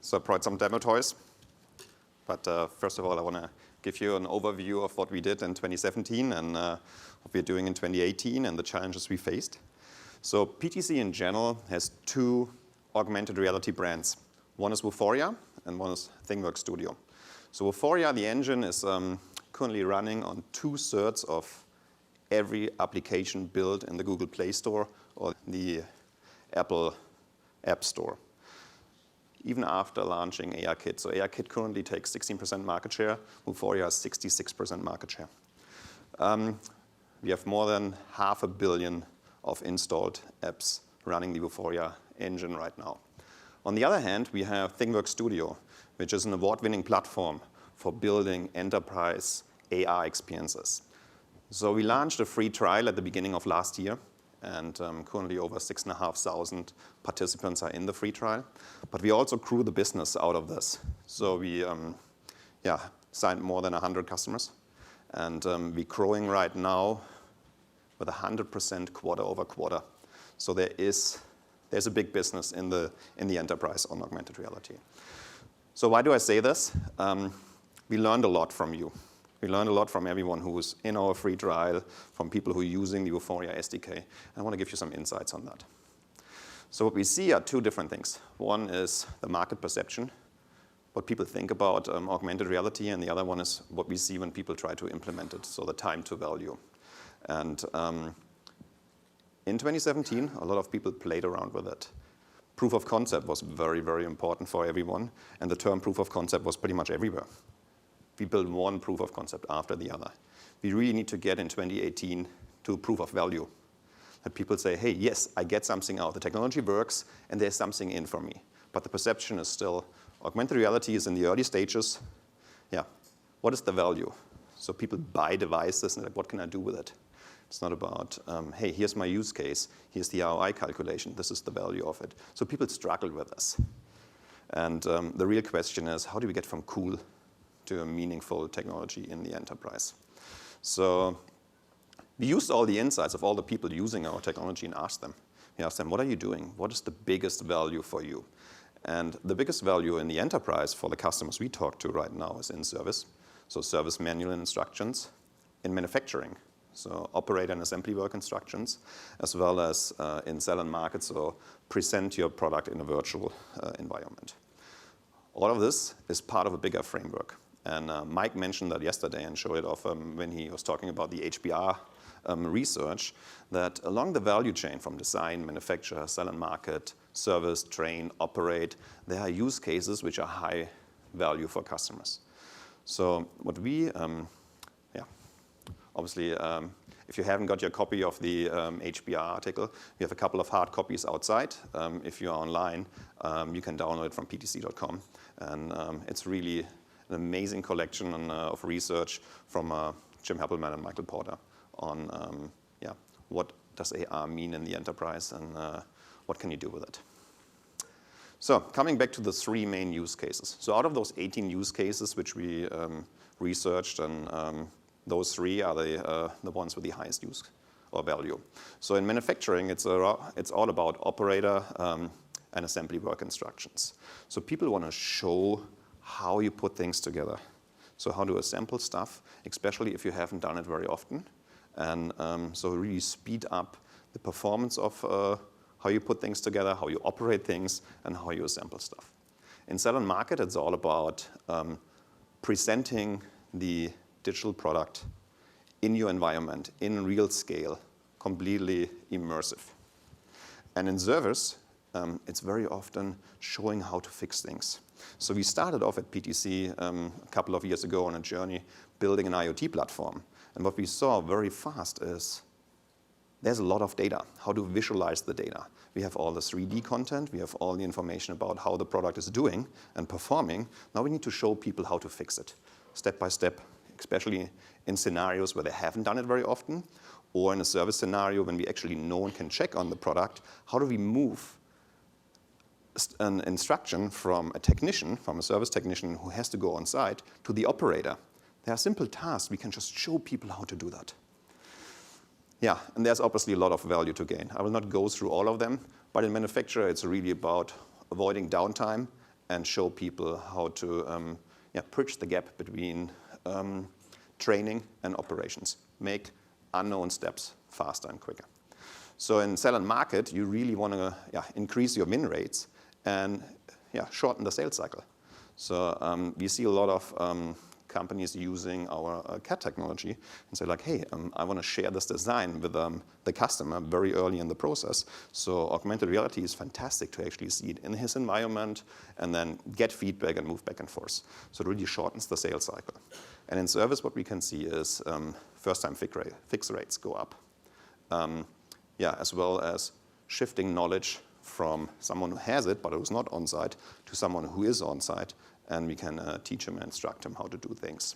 So I brought some demo toys. But first of all, I want to give you an overview of what we did in 2017 and what we're doing in 2018 and the challenges we faced. So PTC in general has two augmented reality brands. One is Vuforia and one is ThingWorx Studio. So Vuforia, the engine, is currently running on 2/3 of every application built in the Google Play Store or the Apple App Store, even after launching ARKit. So ARKit currently takes 16% market share. Vuforia has 66% market share. We have more than 500 million of installed apps running the Vuforia engine right now. On the other hand, we have ThingWorx Studio, which is an award-winning platform for building enterprise AR experiences. So we launched a free trial at the beginning of last year, and currently over 6,500 participants are in the free trial. But we also grew the business out of this. So we signed more than 100 customers, and we're growing right now with 100% quarter over quarter. So there's a big business in the enterprise on augmented reality. So why do I say this? We learned a lot from you. We learned a lot from everyone who was in our free trial, from people who are using the Vuforia SDK. I want to give you some insights on that. So what we see are two different things. One is the market perception, what people think about augmented reality, and the other one is what we see when people try to implement it, so the time to value. And in 2017, a lot of people played around with it. Proof of concept was very, very important for everyone, and the term proof of concept was pretty much everywhere. We built one proof of concept after the other. We really need to get in 2018 to proof of value. That people say, hey, yes, I get something out. The technology works, and there's something in for me. But the perception is still, augmented reality is in the early stages. Yeah, what is the value? So people buy devices, and like, what can I do with it? It's not about, hey, here's my use case. Here's the ROI calculation. This is the value of it. So people struggle with this. And the real question is, how do we get from cool to a meaningful technology in the enterprise? So we used all the insights of all the people using our technology and asked them. We asked them, what are you doing? What is the biggest value for you? And the biggest value in the enterprise for the customers we talk to right now is in service. So service manual instructions. In manufacturing, so operator and assembly work instructions, as well as in sell and market, so present your product in a virtual environment. All of this is part of a bigger framework. And Mike mentioned that yesterday and showed it off when he was talking about the HBR research, that along the value chain from design, manufacture, sell and market, service, train, operate, there are use cases which are high value for customers. So what we, obviously, if you haven't got your copy of the HBR article, we have a couple of hard copies outside. If you're online, you can download it from ptc.com. And it's really an amazing collection of research from Jim Heppelman and Michael Porter on what does AR mean in the enterprise and what can you do with it. So coming back to the three main use cases. So out of those 18 use cases which we researched, and those three are the ones with the highest use or value. So in manufacturing, it's all about operator and assembly work instructions. So people want to show how you put things together. So how to assemble stuff, especially if you haven't done it very often. And so really speed up the performance of how you put things together, how you operate things, and how you assemble stuff. In sell and market, it's all about presenting the digital product in your environment, in real scale, completely immersive. And in service, it's very often showing how to fix things. So we started off at PTC a couple of years ago on a journey building an IoT platform. And what we saw very fast is there's a lot of data, how to visualize the data. We have all the 3D content. We have all the information about how the product is doing and performing. Now we need to show people how to fix it, step by step, especially in scenarios where they haven't done it very often, or in a service scenario when we actually know and can check on the product. How do we move an instruction from a technician, from a service technician who has to go on site, to the operator? There are simple tasks. We can just show people how to do that. Yeah, and there's obviously a lot of value to gain. I will not go through all of them, but in manufacture, it's really about avoiding downtime and show people how to bridge the gap between training and operations, make unknown steps faster and quicker. So in sell and market, you really want to increase your win rates and shorten the sales cycle. So we see a lot of companies using our CAD technology and say like, hey, I want to share this design with the customer very early in the process. So augmented reality is fantastic to actually see it in his environment and then get feedback and move back and forth. So it really shortens the sales cycle. And in service, what we can see is first-time fix rates go up. As well as shifting knowledge from someone who has it but who's not on site to someone who is on site, and we can teach him and instruct him how to do things.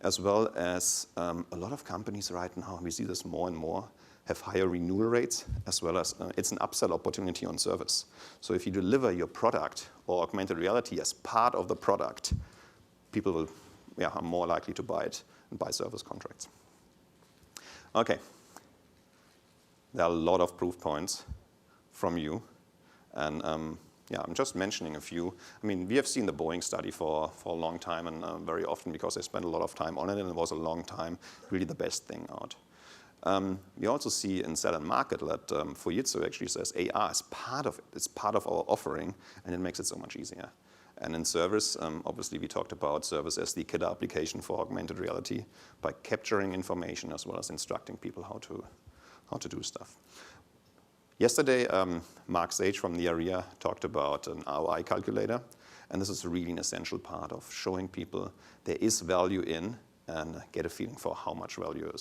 As well as a lot of companies right now, we see this more and more, have higher renewal rates, as well as it's an upsell opportunity on service. So if you deliver your product or augmented reality as part of the product, people will, are more likely to buy it and buy service contracts. Okay. There are a lot of proof points from you. And I'm just mentioning a few. I mean, we have seen the Boeing study for a long time, and very often because they spent a lot of time on it, and it was a long time, really the best thing out. We also see in sell and market that Fujitsu actually says AR is part of it. It's part of our offering, and it makes it so much easier. And in service, obviously we talked about service as the killer application for augmented reality by capturing information as well as instructing people how to do stuff. Yesterday, Marc from the ARiA talked about an ROI calculator, and this is really an essential part of showing people there is value in and get a feeling for how much value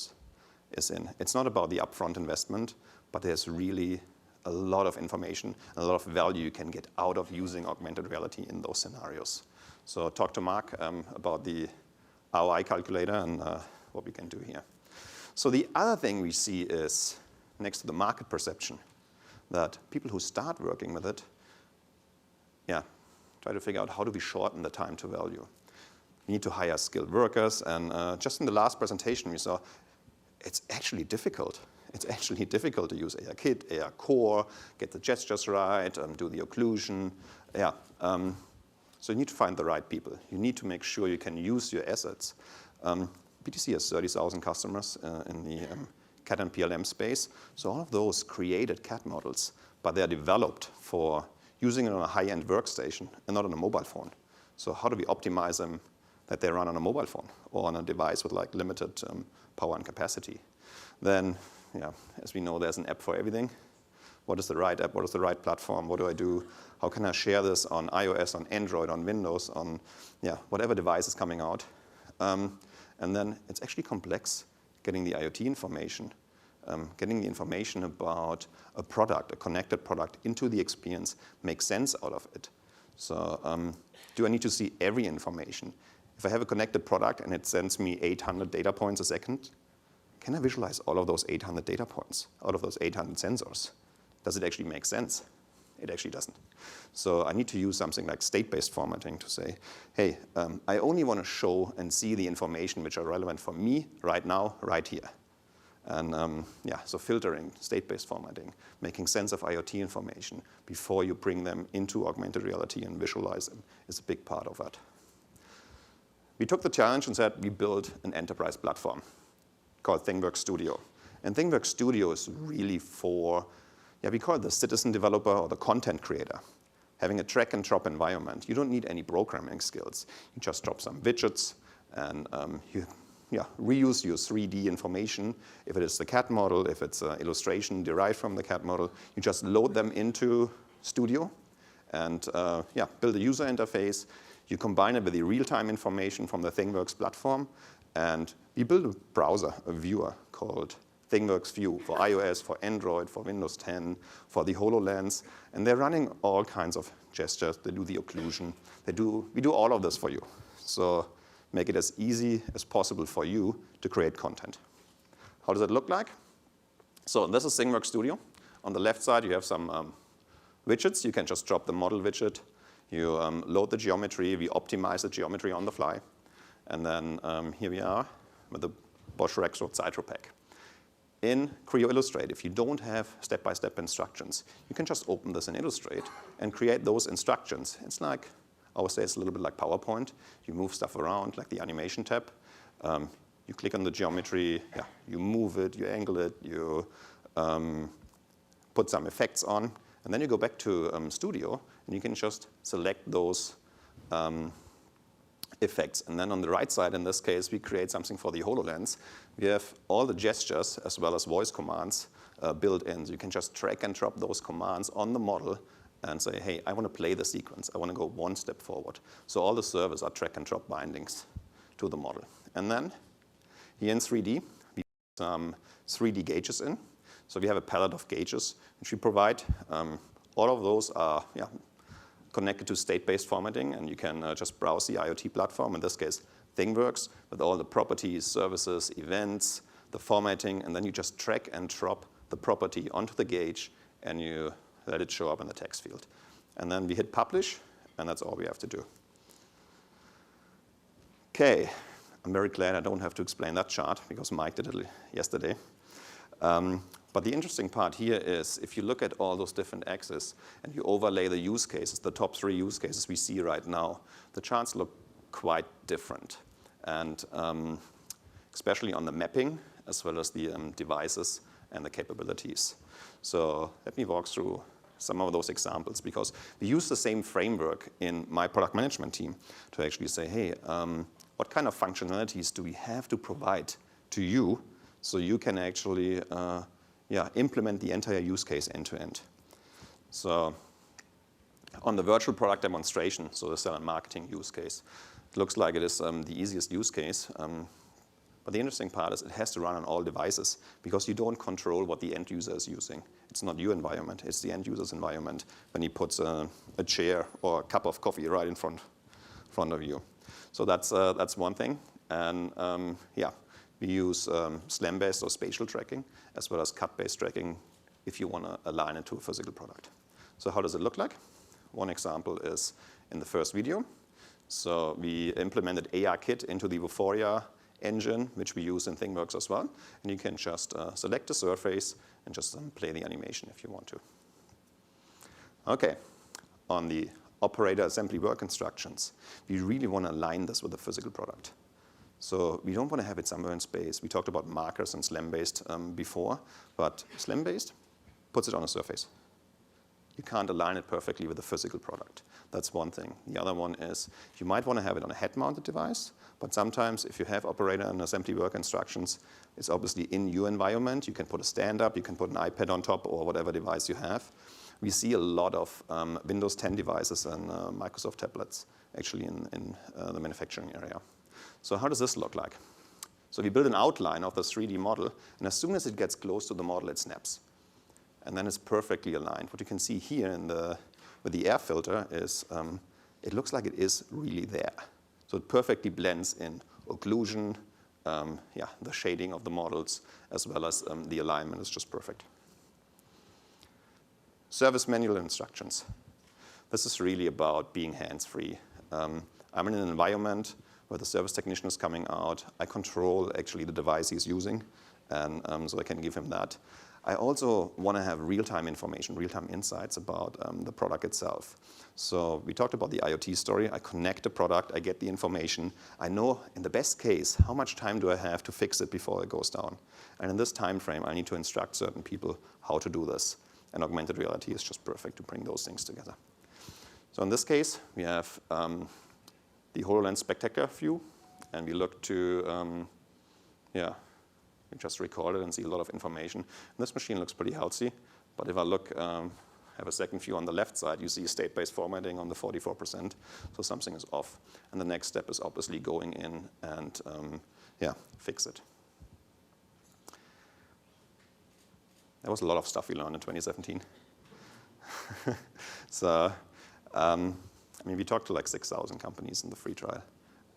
is in. It's not about the upfront investment, but there's really a lot of information and a lot of value you can get out of using augmented reality in those scenarios. So talk to Marc about the ROI calculator and what we can do here. So the other thing we see is, next to the market perception, that people who start working with it, try to figure out how do we shorten the time to value. We need to hire skilled workers, and just in the last presentation we saw, it's actually difficult. It's actually difficult to use AR Kit, AR Core, get the gestures right, do the occlusion. So you need to find the right people. You need to make sure you can use your assets. PTC has 30,000 customers in the CAD and PLM space. So all of those created CAD models, but they're developed for using it on a high-end workstation and not on a mobile phone. So how do we optimize them that they run on a mobile phone or on a device with like limited power and capacity? Then, as we know, there's an app for everything. What is the right app? What is the right platform? What do I do? How can I share this on iOS, on Android, on Windows, on whatever device is coming out? And then it's actually complex getting the IoT information, getting the information about a product, a connected product into the experience, make sense out of it. So do I need to see every information? If I have a connected product and it sends me 800 data points a second, can I visualize all of those 800 data points out of those 800 sensors? Does it actually make sense? It actually doesn't. So I need to use something like state-based formatting to say, hey, I only want to show and see the information which are relevant for me right now, right here. And so filtering, state-based formatting, making sense of IoT information before you bring them into augmented reality and visualize them is a big part of that. We took the challenge and said we built an enterprise platform called ThingWorx Studio. And ThingWorx Studio is really for, we call it the citizen developer or the content creator, having a drag and drop environment. You don't need any programming skills. You just drop some widgets and you reuse your 3D information. If it is the CAD model, if it's an illustration derived from the CAD model, you just load them into Studio and build a user interface. You combine it with the real-time information from the ThingWorx platform, and we build a browser, a viewer called ThingWorx View for iOS, for Android, for Windows 10, for the HoloLens, and they're running all kinds of gestures. They do the occlusion. We do all of this for you. So make it as easy as possible for you to create content. How does it look like? So this is ThingWorx Studio. On the left side, you have some widgets. You can just drop the model widget. You load the geometry. We optimize the geometry on the fly. And then here we are with the Bosch Rexroth Citropack. In Creo Illustrate, if you don't have step-by-step instructions, you can just open this in Illustrate and create those instructions. It's like I would say it's a little bit like PowerPoint. You move stuff around, like the animation tab. You click on the geometry, yeah, you move it, you angle it, you put some effects on, and then you go back to Studio, and you can just select those effects. And then on the right side, in this case, we create something for the HoloLens. We have all the gestures as well as voice commands built in. So you can just drag and drop those commands on the model and say, hey, I want to play the sequence. I want to go one step forward. So all the servers are drag and drop bindings to the model. And then here in 3D, we put some 3D gauges in. So we have a palette of gauges which we provide. All of those are connected to state-based formatting, and you can just browse the IoT platform, in this case, ThingWorx, with all the properties, services, events, the formatting, and then you just drag and drop the property onto the gauge, and you let it show up in the text field. And then we hit publish, and that's all we have to do. Okay, I'm very glad I don't have to explain that chart, because Mike did it yesterday. But the interesting part here is if you look at all those different axes and you overlay the use cases, the top 3 use cases we see right now, the charts look quite different. And especially on the mapping, as well as the devices and the capabilities. So let me walk through some of those examples, because we use the same framework in my product management team to actually say, hey, what kind of functionalities do we have to provide to you so you can actually implement the entire use case end to end. So on the virtual product demonstration, so the sell and marketing use case, it looks like it is the easiest use case. But the interesting part is it has to run on all devices, because you don't control what the end user is using. It's not your environment, it's the end user's environment when he puts a chair or a cup of coffee right in front of you. So that's one thing. And we use SLAM-based or spatial tracking, as well as cut-based tracking if you want to align it to a physical product. So how does it look like? One example is in the first video. So we implemented ARKit into the Vuforia engine, which we use in ThingWorx as well. And you can just select a surface and just play the animation if you want to. OK, on the operator assembly work instructions, we really want to align this with the physical product. So we don't want to have it somewhere in space. We talked about markers and SLAM-based before, but SLAM-based puts it on a surface. You can't align it perfectly with the physical product. That's one thing. The other one is you might want to have it on a head-mounted device, but sometimes if you have operator and assembly work instructions, it's obviously in your environment. You can put a stand-up, you can put an iPad on top, or whatever device you have. We see a lot of Windows 10 devices and Microsoft tablets actually in the manufacturing area. So how does this look like? So we build an outline of the 3D model, and as soon as it gets close to the model, it snaps. And then it's perfectly aligned. What you can see here with the air filter is it looks like it is really there. So it perfectly blends in occlusion, the shading of the models, as well as the alignment is just perfect. Service manual instructions. This is really about being hands-free. I'm in an environment where the service technician is coming out. I control actually the device he's using, and so I can give him that. I also want to have real-time information, real-time insights about the product itself. So we talked about the IoT story. I connect the product, I get the information. I know, in the best case, how much time do I have to fix it before it goes down. And in this time frame, I need to instruct certain people how to do this. And augmented reality is just perfect to bring those things together. So in this case, we have the HoloLens spectacular view, and we look to, we just record it and see a lot of information. And this machine looks pretty healthy, but if I look, have a second view on the left side, you see state-based formatting on the 44%, so something is off. And the next step is obviously going in and, fix it. There was a lot of stuff we learned in 2017. So, we talked to like 6,000 companies in the free trial,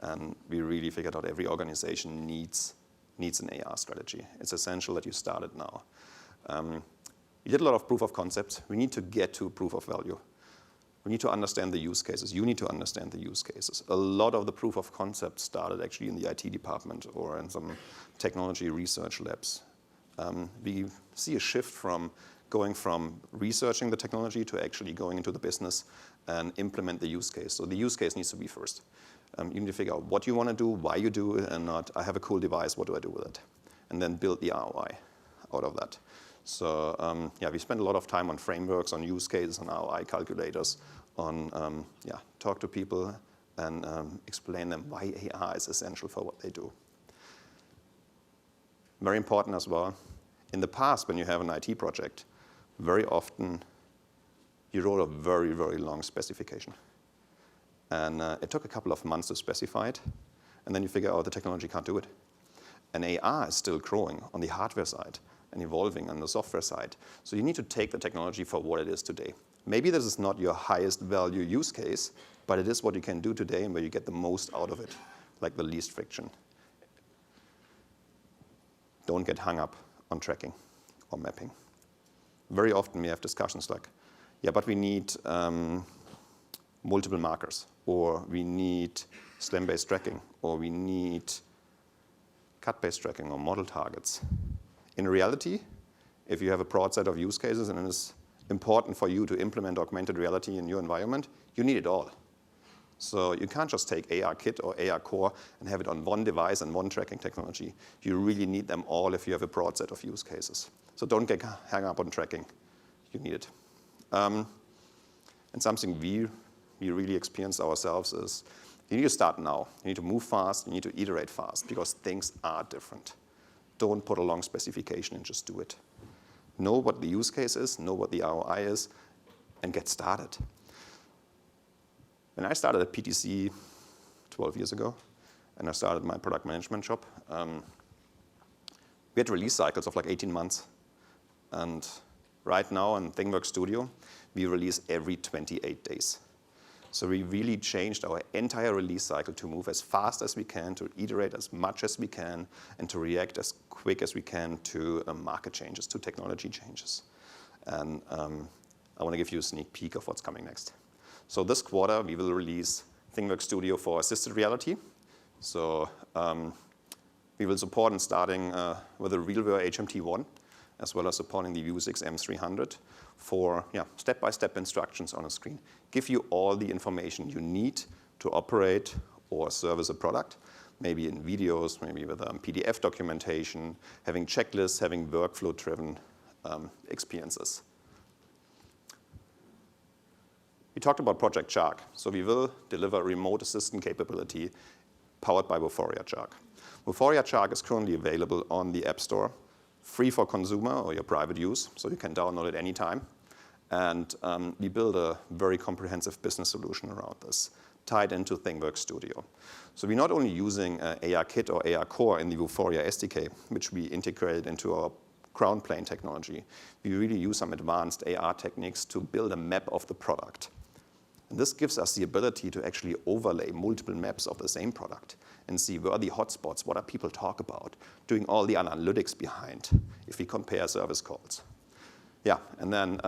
and we really figured out every organization needs an AR strategy. It's essential that you start it now. We did a lot of proof of concepts. We need to get to proof of value. We need to understand the use cases. You need to understand the use cases. A lot of the proof of concept started actually in the IT department or in some technology research labs. We see a shift from going from researching the technology to actually going into the business and implement the use case. So the use case needs to be first. You need to figure out what you want to do, why you do it, and not, I have a cool device, what do I do with it? And then build the ROI out of that. So yeah, we spend a lot of time on frameworks, on use cases, on ROI calculators, on talk to people and explain them why AR is essential for what they do. Very important as well, in the past when you have an IT project, very often you wrote a very, very long specification. And it took a couple of months to specify it, and then you figure out the technology can't do it. And AR is still growing on the hardware side and evolving on the software side. So you need to take the technology for what it is today. Maybe this is not your highest value use case, but it is what you can do today and where you get the most out of it, like the least friction. Don't get hung up on tracking or mapping. Very often we have discussions like, yeah, but we need multiple markers, or we need SLAM-based tracking, or we need cut-based tracking or model targets. In reality, if you have a broad set of use cases and it is important for you to implement augmented reality in your environment, you need it all. So you can't just take AR Kit or AR Core and have it on one device and one tracking technology. You really need them all if you have a broad set of use cases. So don't get hung up on tracking. You need it. And something we really experience ourselves is you need to start now. You need to move fast. You need to iterate fast because things are different. Don't put a long specification and just do it. Know what the use case is, know what the ROI is, and get started. When I started at PTC 12 years ago, and I started my product management job, we had release cycles of like 18 months. And right now in ThingWorx Studio, we release every 28 days. So we really changed our entire release cycle to move as fast as we can, to iterate as much as we can, and to react as quick as we can to market changes, to technology changes. And I want to give you a sneak peek of what's coming next. So this quarter, we will release ThingWorx Studio for assisted reality. So we will support and starting with a RealWear HMT1, as well as supporting the Vuzix M300 for step-by-step instructions on a screen. Give you all the information you need to operate or service a product, maybe in videos, maybe with PDF documentation, having checklists, having workflow-driven experiences. We talked about Project Shark. So we will deliver remote assistant capability powered by Vuforia Shark. Vuforia Shark is currently available on the App Store, free for consumer or your private use, so you can download it anytime. And we build a very comprehensive business solution around this, tied into ThingWorx Studio. So we're not only using AR Kit or AR Core in the Vuforia SDK, which we integrated into our ground plane technology. We really use some advanced AR techniques to build a map of the product. And this gives us the ability to actually overlay multiple maps of the same product and see where are the hotspots, what are people talk about, doing all the analytics behind if we compare service calls. Yeah, and then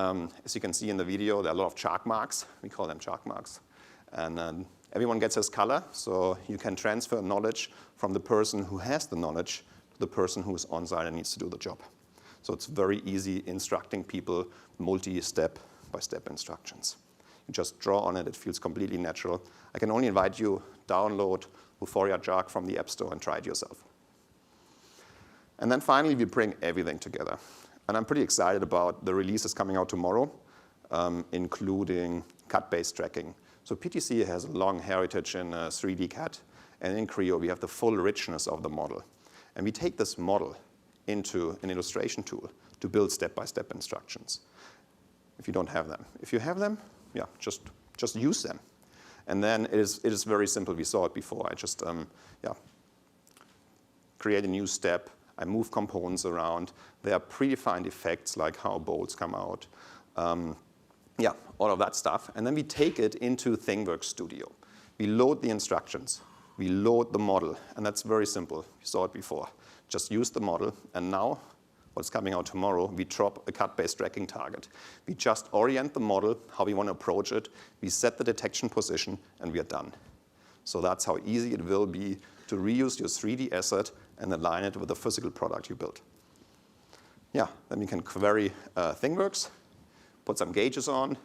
as you can see in the video, there are a lot of shark marks. We call them shark marks. And everyone gets his color, so you can transfer knowledge from the person who has the knowledge to the person who is on site and needs to do the job. So it's very easy instructing people multi-step by step instructions. You just draw on it, it feels completely natural. I can only invite you, download Vuforia Shark from the App Store and try it yourself. And then finally, we bring everything together. And I'm pretty excited about the releases coming out tomorrow, including cut-based tracking. So PTC has a long heritage in 3D CAD, and in Creo, we have the full richness of the model. And we take this model into an illustration tool to build step-by-step instructions. If you don't have them. If you have them, yeah, just use them. And then it is very simple. We saw it before. I just create a new step. I move components around. There are predefined effects like how bolts come out. All of that stuff. And then we take it into ThingWorx Studio. We load the instructions. We load the model. And that's very simple. You saw it before. Just use the model. And now, what's coming out tomorrow, we drop a cut-based tracking target. We just orient the model, how we want to approach it. We set the detection position, and we are done. So that's how easy it will be to reuse your 3D asset and align it with the physical product you built. yeah, then we can query ThingWorx, put some gauges on,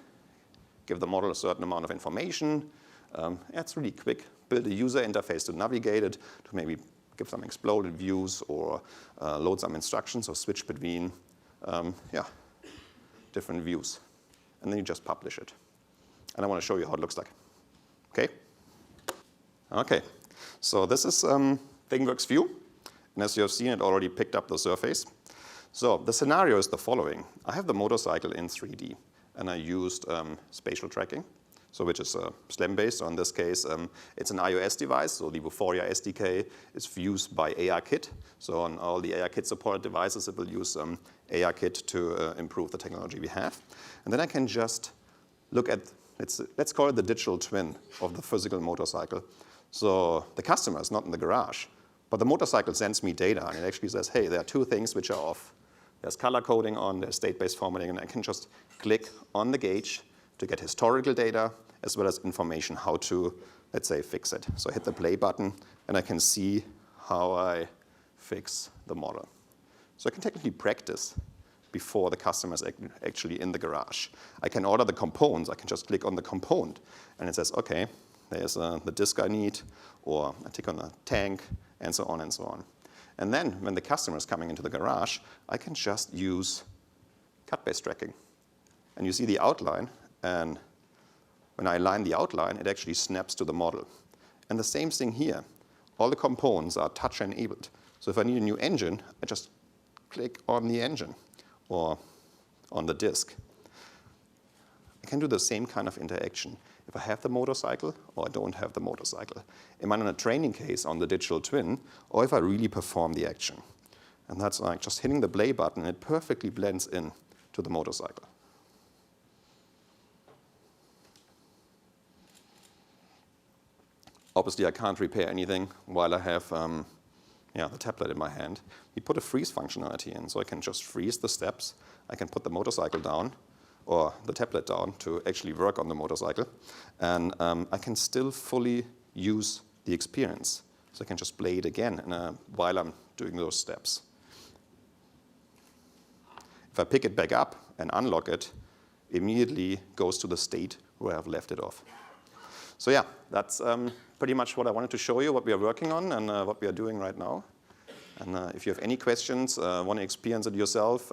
give the model a certain amount of information. Yeah, it's really quick. Build a user interface to navigate it, to maybe give some exploded views or load some instructions or switch between yeah, different views. And then you just publish it. And I want to show you how it looks like. Okay? Okay. So this is ThingWorx view. And as you have seen, it already picked up the surface. So the scenario is the following. I have the motorcycle in 3D, and I used spatial tracking, so which is SLAM-based. So in this case, it's an iOS device, so the Vuforia SDK is used by ARKit. So on all the ARKit supported devices, it will use ARKit to improve the technology we have. And then I can just look at, let's call it the digital twin of the physical motorcycle. So the customer is not in the garage, but the motorcycle sends me data, and it actually says, hey, there are two things which are off. There's color coding on, there's state-based formatting, and I can just click on the gauge to get historical data as well as information how to, let's say, fix it. So I hit the play button, and I can see how I fix the model. So I can technically practice before the customer is actually in the garage. I can order the components. I can just click on the component, and it says, OK, there's the disc I need, or I click on the tank, and so on and so on. And then when the customer is coming into the garage, I can just use cut-based tracking. And you see the outline, and when I align the outline, it actually snaps to the model. And the same thing here. All the components are touch-enabled. So if I need a new engine, I just click on the engine or on the disk. I can do the same kind of interaction if I have the motorcycle or I don't have the motorcycle. Am I in a training case on the digital twin, or if I really perform the action? And that's like just hitting the play button, and it perfectly blends in to the motorcycle. Obviously, I can't repair anything while I have the tablet in my hand. We put a freeze functionality in, so I can just freeze the steps. I can put the motorcycle down, or the tablet down, to actually work on the motorcycle. And I can still fully use the experience. So I can just play it again while I'm doing those steps. If I pick it back up and unlock it, immediately goes to the state where I've left it off. So yeah, that's pretty much what I wanted to show you, what we are working on and what we are doing right now. And if you have any questions, want to experience it yourself,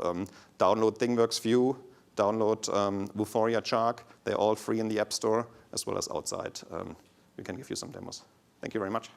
download ThingWorx View, download Vuforia Shark. They're all free in the App Store, as well as outside. We can give you some demos. Thank you very much.